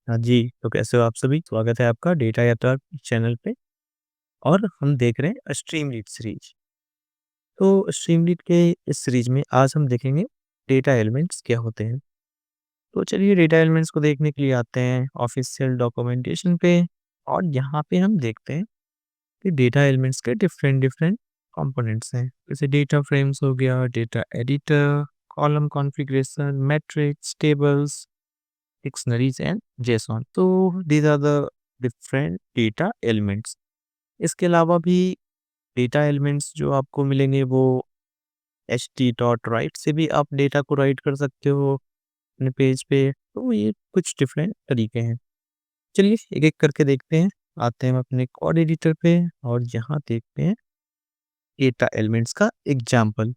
हाँ जी, तो कैसे हो आप सभी? स्वागत है आपका डेटा यात्रा चैनल पे और हम देख रहे हैं स्ट्रीमलीड सीरीज। तो स्ट्रीमलीड के इस सीरीज में आज हम देखेंगे डेटा एलिमेंट्स क्या होते हैं। तो चलिए डेटा एलिमेंट्स को देखने के लिए आते हैं ऑफिशियल डॉक्यूमेंटेशन पे और यहाँ पे हम देखते हैं कि डेटा एलिमेंट्स के डिफरेंट डिफरेंट कंपोनेंट्स हैं। जैसे डेटा फ्रेम्स हो गया, data editor, column configuration, matrix, tables, dictionaries and JSON. तो these are the different data elements. इसके अलावा भी डेटा एलिमेंट्स जो आपको मिलेंगे वो एच टी डॉट राइट से भी आप डेटा को राइट कर सकते हो अपने पेज पे। तो ये कुछ डिफरेंट तरीके हैं। चलिए एक एक करके देखते हैं। आते हैं हम अपने कोड एडिटर पे और यहाँ देखते हैं डेटा एलिमेंट्स का एग्जाम्पल।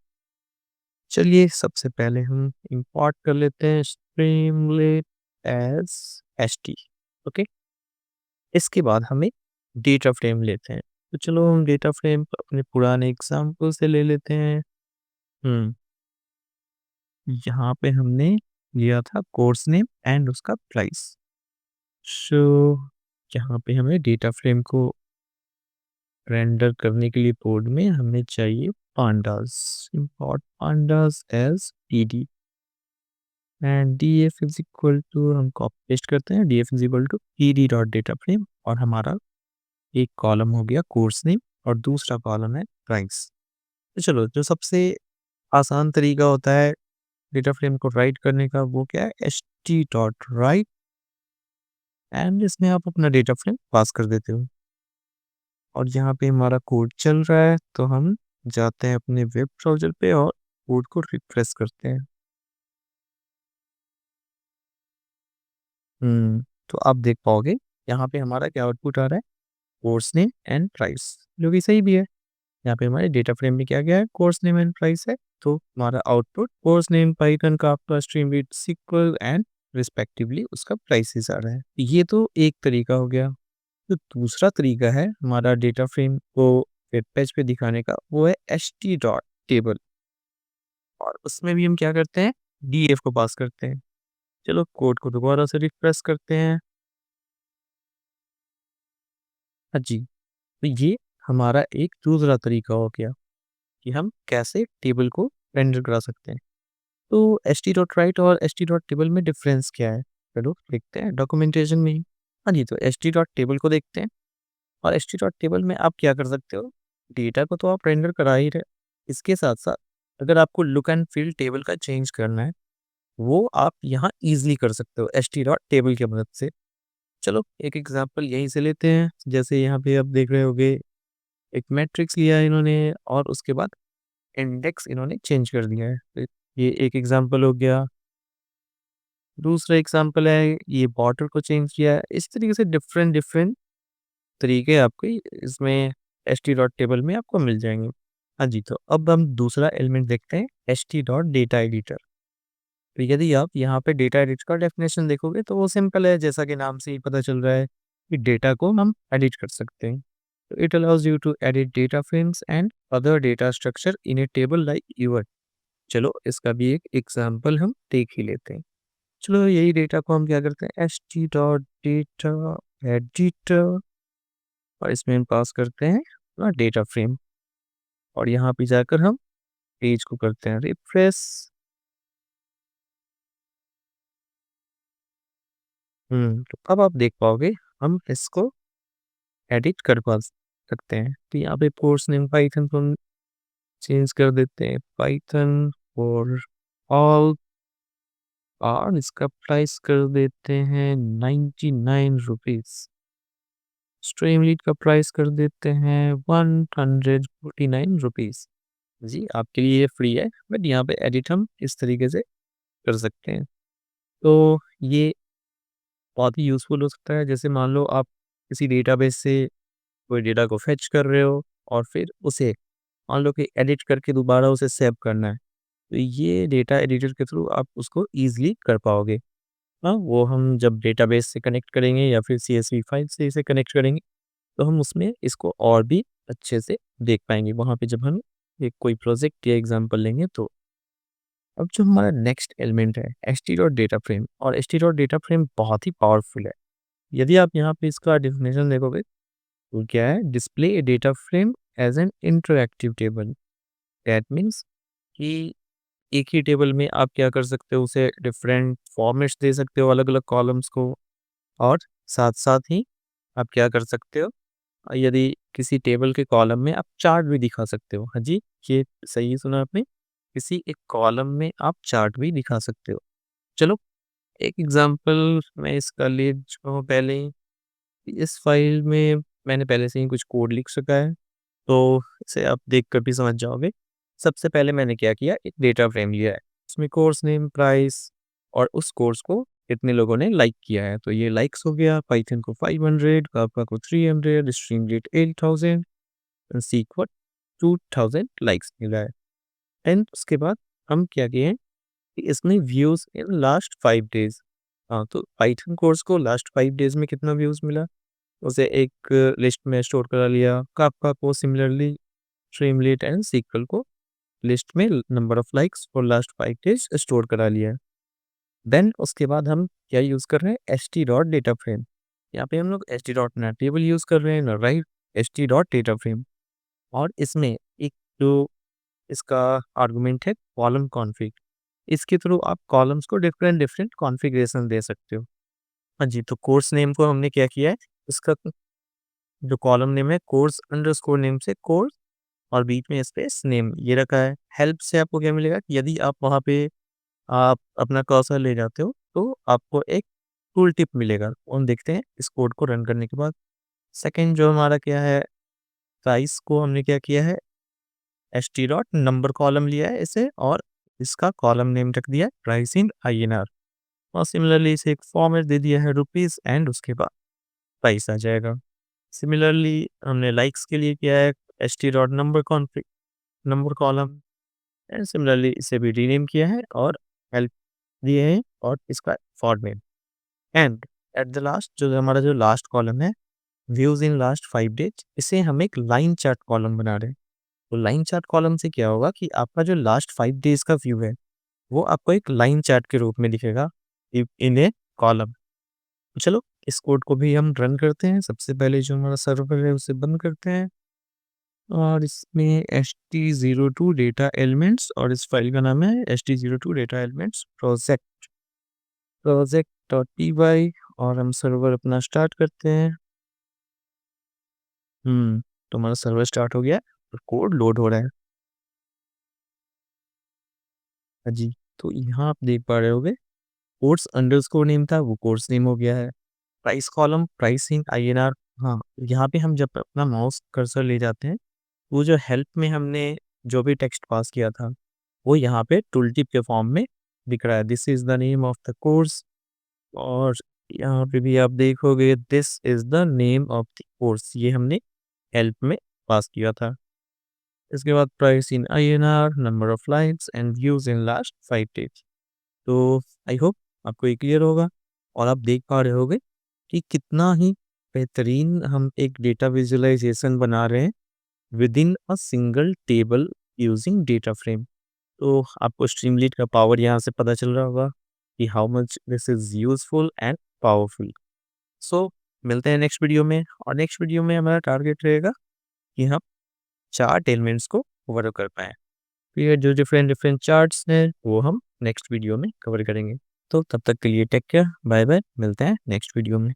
चलिए सबसे पहले हम इंपोर्ट कर लेते हैं Streamlit as s t. Okay, इसके बाद हमें डेटा फ्रेम लेते हैं। तो चलो हम डेटा फ्रेम को अपने पुराने एग्जाम्पल से ले लेते हैं। हम्म यहाँ पे हमने लिया था कोर्स नेम एंड उसका प्राइस। सो यहाँ पे हमें डेटा फ्रेम को रेंडर करने के लिए कोड में हमें चाहिए pandas. Import pandas as pd and df is equal to, हम कॉपी पेस्ट करते हैं, df is equal to pd dot data frame और हमारा एक कॉलम हो गया कोर्स नेम और दूसरा कॉलम है प्राइस। तो चलो जो सबसे आसान तरीका होता है डेटा फ्रेम को राइट करने का वो क्या है, H T dot right and इसमें आप अपना डेटा फ्रेम पास कर देते हो और यहाँ पे हमारा कोड चल रहा है। तो हम जाते हैं अपने वेब ब्राउज़र पे और कोड को रिफ्रेश करते हैं। तो आप देख पाओगे यहाँ पे हमारा क्या आउटपुट आ रहा है, कोर्स नेम एंड प्राइस, जो कि सही भी है। यहाँ पे हमारे डेटा फ्रेम में क्या गया है, कोर्स नेम एंड प्राइस है। तो हमारा आउटपुट कोर्स नेम पाइथन का आपका stream read sequel and respectively उसका प्राइसेस आ रहा है। ये तो एक तरीका हो गया। तो दूसरा तरीका है हमारा डेटा फ्रेम को वेब पेज पे दिखाने का, वो है एच टी डॉट टेबल और उसमें भी हम क्या करते हैं, डी एफ को पास करते हैं। चलो कोड को दोबारा से रिफ्रेश करते हैं। हाँ जी, तो ये हमारा एक दूसरा तरीका हो गया कि हम कैसे टेबल को रेंडर करा सकते हैं। तो एच टी डॉट राइट और एच टी डॉट टेबल में डिफरेंस क्या है, चलो देखते हैं डॉक्यूमेंटेशन में ही। हाँ जी, तो एच टी डॉट टेबल को देखते हैं और एच टी डॉट टेबल में आप क्या कर सकते हो, डेटा को तो आप रेंडर करा ही रहे, इसके साथ साथ अगर आपको लुक एंड फील टेबल का चेंज करना है वो आप यहाँ ईजिली कर सकते हो एच टी डॉट टेबल की मदद से। चलो एक एग्जांपल यहीं से लेते हैं। जैसे यहाँ पे आप देख रहे होगे एक मैट्रिक्स लिया है इन्होंने और उसके बाद इंडेक्स इन्होंने चेंज कर दिया है। तो ये एक एग्जांपल हो गया। दूसरा एग्जांपल है ये बॉर्डर को चेंज किया है। इस तरीके से डिफरेंट डिफरेंट तरीके आपको इसमें एच टी डॉट टेबल में आपको मिल जाएंगे। हाँ जी, तो अब हम दूसरा एलिमेंट देखते हैं H T dot data editor. तो यदि आप यहाँ पे डेटा एडिट का डेफिनेशन देखोगे तो वो सिंपल है, जैसा कि नाम से ही पता चल रहा है कि डेटा को हम एडिट कर सकते हैं। तो it allows you to edit data frames and other data structure in a table like your. चलो इसका भी एक एग्जांपल हम देख ही लेते हैं। चलो यही डेटा को हम क्या करते हैं, H T dot data editor और इसमें हम पास करते हैं अपना डेटा फ्रेम और यहाँ पे जाकर हम पेज को करते हैं रिफ्रेश। तो अब आप देख पाओगे हम इसको एडिट कर पा सकते हैं। तो यहाँ पे कोर्स नेम पाइथन को हम चेंज कर देते हैं पाइथन और ऑल और इसका प्राइस कर देते हैं 99 रुपीज़। स्ट्रीमलीट का प्राइस कर देते हैं 149 रुपीज़। जी आपके लिए ये फ्री है बट यहाँ पे एडिट हम इस तरीके से कर सकते हैं। तो ये बहुत ही यूज़फुल हो सकता है। जैसे मान लो आप किसी डेटाबेस से कोई डेटा को फेच कर रहे हो और फिर उसे मान लो कि एडिट करके दोबारा उसे सेव करना है, तो ये डेटा एडिटर के थ्रू आप उसको ईज़िली कर पाओगे। हाँ, वो हम जब डेटाबेस से कनेक्ट करेंगे या फिर सीएसवी फाइल से इसे कनेक्ट करेंगे, तो हम उसमें इसको और भी अच्छे से देख पाएँगे। वहाँ पे जब हम एक कोई प्रोजेक्ट या एग्ज़ाम्पल लेंगे तो। अब जो हमारा नेक्स्ट एलिमेंट है htdot डेटा फ्रेम, और htdot डेटा फ्रेम बहुत ही पावरफुल है। यदि आप यहाँ पे इसका डेफिनेशन देखोगे तो क्या है, display a data frame as an interactive table. That means कि एक ही टेबल में आप क्या कर सकते हो, उसे डिफरेंट फॉर्मेट्स दे सकते हो अलग अलग कॉलम्स को, और साथ साथ ही आप क्या कर सकते हो, यदि किसी टेबल के कॉलम में आप चार्ट भी दिखा सकते हो। हाँ जी, ये सही सुना आपने, किसी एक कॉलम में आप चार्ट भी दिखा सकते हो। चलो एक एग्जांपल मैं इसका ले चुका हूँ पहले ही। इस फाइल में मैंने पहले से ही कुछ कोड लिख सका है, तो इसे आप देख कर भी समझ जाओगे। सबसे पहले मैंने क्या किया, एक डेटा फ्रेम लिया है, उसमें कोर्स नेम, प्राइस, और उस कोर्स को कितने लोगों ने लाइक किया है, तो ये लाइक्स हो गया। पाइथन को 500, काफका को 300, स्ट्रीम रेट 8000, सीक्वल 2000 लाइक्स मिला है। एंड उसके बाद हम क्या किए हैं कि इसमें व्यूज इन लास्ट 5 डेज। हाँ, तो पाइथन कोर्स को लास्ट 5 डेज में कितना व्यूज मिला, उसे एक लिस्ट में स्टोर करा लिया। काफका को सिमिलरली स्ट्रीमलीट एंड सीक्वल को लिस्ट में number of likes for last 5 days store करा लिया। देन उसके बाद हम क्या यूज़ कर रहे हैं, H T dot data frame. यहाँ पे हम लोग एच टी डॉट ना टेबल यूज़ कर रहे हैं ना right, H T dot data frame. और इसमें एक जो इसका आर्गुमेंट है कॉलम कॉन्फ़िग, इसके थ्रू आप कॉलम्स को डिफरेंट डिफरेंट कॉन्फ़िगरेशन दे सकते हो। हाँ जी, तो कोर्स नेम को हमने क्या किया है, इसका जो कॉलम नेम है कोर्स अंडरस्कोर नेम से कोर्स, और बीच में स्पेस नेम ये रखा है। हेल्प से आपको क्या मिलेगा कि यदि आप वहाँ पे आप अपना कर्सर ले जाते हो तो आपको एक टूल टिप मिलेगा, वो हम देखते हैं इस कोड को रन करने के बाद। सेकंड जो हमारा क्या है, प्राइस को हमने क्या किया है, H T dot number column लिया है इसे, और इसका कॉलम नेम रख दिया है प्राइस इन INR, और सिमिलरली इसे एक फॉर्मेट दे दिया है रुपीस, एंड उसके बाद प्राइस आ जाएगा। सिमिलरली हमने लाइक्स के लिए किया है H T dot number config number column, and similarly इसे भी रीनेम किया है और हेल्प दिए हैं और इसका format. And at the last जो हमारा जो लास्ट कॉलम है, व्यूज इन लास्ट 5 डेज, इसे हम एक लाइन चार्ट कॉलम बना रहे हैं। तो लाइन चार्ट कॉलम से क्या होगा कि आपका जो लास्ट 5 डेज का व्यू है वो आपको एक लाइन चार्ट के रूप में दिखेगा इन ए कॉलम। तो चलो इस कोड को भी हम रन करते हैं। सबसे पहले जो हमारा सर्वर है उसे बंद करते हैं, और इसमें HT02 डेटा एलिमेंट्स, और इस फाइल का नाम है HT02 data elements project dot py, और हम सर्वर अपना स्टार्ट करते हैं। तो हमारा सर्वर स्टार्ट हो गया और कोड लोड हो रहा है। हाँ जी, तो यहाँ आप देख पा रहे होगे कोर्स अंडरस्कोर नेम था वो कोर्स नेम हो गया है। Price column price in INR। हाँ, यहाँ पे हम जब अपना माउस कर्सर ले जाते हैं, वो जो हेल्प में हमने जो भी टेक्स्ट पास किया था वो यहाँ पे टूल टिप के फॉर्म में दिख रहा है, this is the name of the course. और यहाँ पे भी आप देखोगे this is the name of the course, ये हमने हेल्प में पास किया था। इसके बाद price in INR, number of likes and views in last 5 days. तो आई होप आपको ये क्लियर होगा, और आप देख पा रहे होगे कि कितना ही बेहतरीन हम एक डेटा विजुअलाइजेशन बना रहे हैं with in a single table using data frame. तो आपको स्ट्रीमलीट का पावर यहाँ से पता चल रहा होगा कि how much this is useful and powerful. So मिलते हैं नेक्स्ट वीडियो में, और नेक्स्ट वीडियो में हमारा टारगेट रहेगा कि हम चार्ट एलिमेंट्स को कवर कर पाएँ। फिर जो डिफरेंट डिफरेंट चार्ट्स हैं वो हम नेक्स्ट वीडियो में कवर करेंगे। तो तब तक के लिए टेक केयर, बाय बाय, मिलते हैं नेक्स्ट वीडियो में।